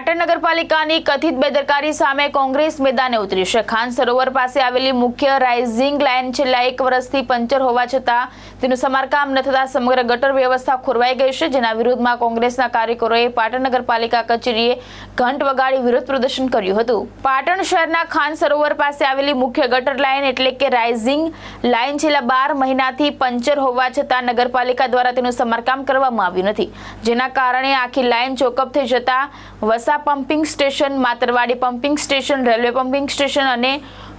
પાટણ નગરપાલિકાની કથિત બેદરકારી સામે કોંગ્રેસ મેદાને ઉતરી છે। ખાન સરોવર પાસે આવેલી મુખ્ય રાઇઝિંગ લાઇન છેલ્લા 1 વર્ષથી પંચર હોવા છતાં તેનું સમારકામ ન થતા સમગ્ર ગટર વ્યવસ્થા ખોરવાઈ ગઈ છે, જેના વિરોધમાં કોંગ્રેસના કાર્યકરોએ પાટણ નગરપાલિકા કચેરીએ ઘંટ વગાડી વિરોધ પ્રદર્શન કર્યું હતું। પાટણ શહેરના ખાન સરોવર પાસે આવેલી મુખ્ય ગટર લાઇન એટલે કે રાઇઝિંગ લાઇન છેલ્લા 12 મહિનાથી પંચર હોવા છતાં નગરપાલિકા દ્વારા તેનું સમારકામ કરવામાં આવ્યું નથી, જેના કારણે આખી લાઇન ચોકઅપ થઈ જતા વસા pumping station, Matarwadi pumping station, railway pumping station અને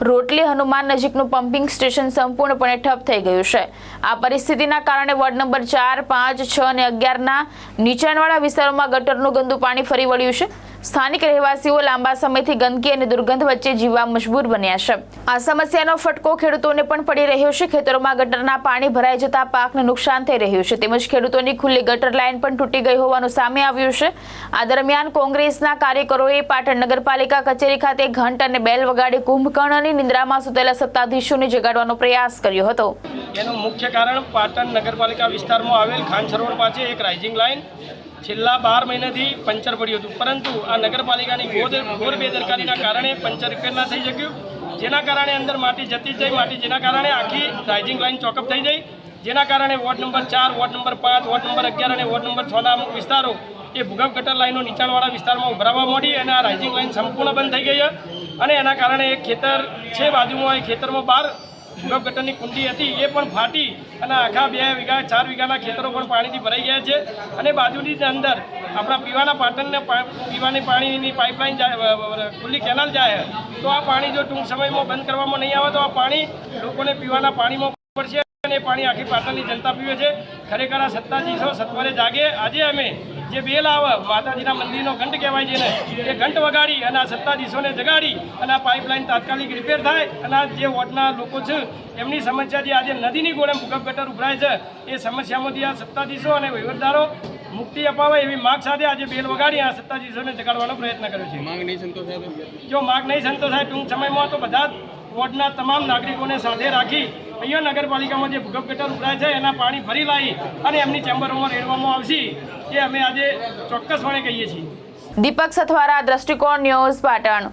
રોટલી હનુમાન નજીકનું પમ્પિંગ સ્ટેશન સંપૂર્ણપણે ઠપ થઈ ગયું છે। આ પરિસ્થિતિના કારણે વોર્ડ નંબર 4, 5, 6 અને 11ના નીચાણવાળા વિસ્તારોમાં ગટરનું ગંદુ પાણી ફરી વળ્યું છે। સ્થાનિક રહેવાસીઓ લાંબા સમયથી ગંદકી અને દુર્ગંધ વચ્ચે જીવવા મજબૂર બન્યા છે। આ સમસ્યાનો ફટકો ખેડૂતોને પણ પડી રહ્યો છે। ખેતરોમાં ગટરના પાણી ભરાઈ જતા પાકને નુકસાન થઈ રહ્યું છે, તેમજ ખેડૂતોની ખુલ્લી ગટર લાઇન પણ તૂટી ગઈ હોવાનું સામે આવ્યું છે। આ દરમિયાન કોંગ્રેસના કાર્યકરોએ પાટણ નગરપાલિકા કચેરી ખાતે ઘંટ અને બેલ વગાડી કુંભકર્ણની નિંદ્રામાં સૂતેલા સત્તાધીશોને જગાડવાનો પ્રયાસ કર્યો હતો। એનું મુખ્ય કારણ પાટણ નગરપાલિકા વિસ્તારમાં આવેલ ખાન સરોવર પાસે એક રાઇઝિંગ લાઇન છેલ્લા 12 મહિનાથી પંચર પડ્યું હતું, પરંતુ આ નગરપાલિકાની ઘોર બેદરકારીના કારણે પંચર રિપેર ના થઈ શક્યું, જેના કારણે અંદર માટી જતી જ માટી, જેના કારણે આખી રાઇઝિંગ લાઇન ચોકઅપ થઈ ગઈ, જેના કારણે ward number 4, ward number 5, ward number 11 અને વોર્ડ નંબર 6ના અમુક વિસ્તારો એ ભૂગર્ભ ગટર લાઇનો નીચાણવાળા વિસ્તારમાં ઉભરાવા માંડી અને આ રાઇઝિંગ લાઇન સંપૂર્ણ બંધ થઈ ગઈ અને એના કારણે એક ખેતર છે બાજુમાં, એ ખેતરમાં 12 ભૂગર્ભ ગટરની કુંડી હતી એ પણ ફાટી અને આખા 2 વીઘા 4 વીઘાના ખેતરો પણ પાણીથી ભરાઈ ગયા છે અને બાજુની અંદર આપણા પીવાના પાટણને પીવાની પાણીની પાઇપલાઇન જાય, ખુલ્લી કેનાલ જાય, તો આ પાણી જો ટૂંક સમયમાં બંધ કરવામાં નહીં આવે તો આ પાણી લોકોને પીવાના પાણીમાં પડશે અને પાણી આખી પાટણની જનતા પીવે છે। ખરેખર આ સત્તાધીશો સત્વરે જાગે। આજે અમે જે બેલ આવે માતાજીના મંદિરનો ઘંટ કહેવાય છે ને, એ ઘંટ વગાડી અને આ સત્તાધીશોને જગાડી અને આ પાઇપલાઇન તાત્કાલિક રિપેર થાય અને આ જે વોર્ડના લોકો છે એમની સમસ્યા જે આજે નદીની ગોળે ભૂગર્ભ ગટર ઉભરાય છે એ સમસ્યામાંથી આ સત્તાધીશો અને વહીવટદારો મુક્તિ અપાવે એવી માગ સાથે આજે બેલ વગાડી આ સત્તાધીશોને જગાડવાનો પ્રયત્ન કર્યો છે। માંગ નહીં સંતોષાય જો માગ નહીં સંતોષાય ટૂંક સમયમાં તો બધા વોર્ડના તમામ નાગરિકોને સાથે રાખી અહીંયા નગરપાલિકામાં જે ભૂગર્ભ ગટર ઉભરાય છે એના પાણી ફરી લાવી અને એમની ચેમ્બરોમાં રેડવામાં આવશે, એ અમે આજે ચોક્કસપણે કહીએ છીએ। દીપક સથવારા, દ્રષ્ટિકોણ ન્યૂઝ, પાટણ।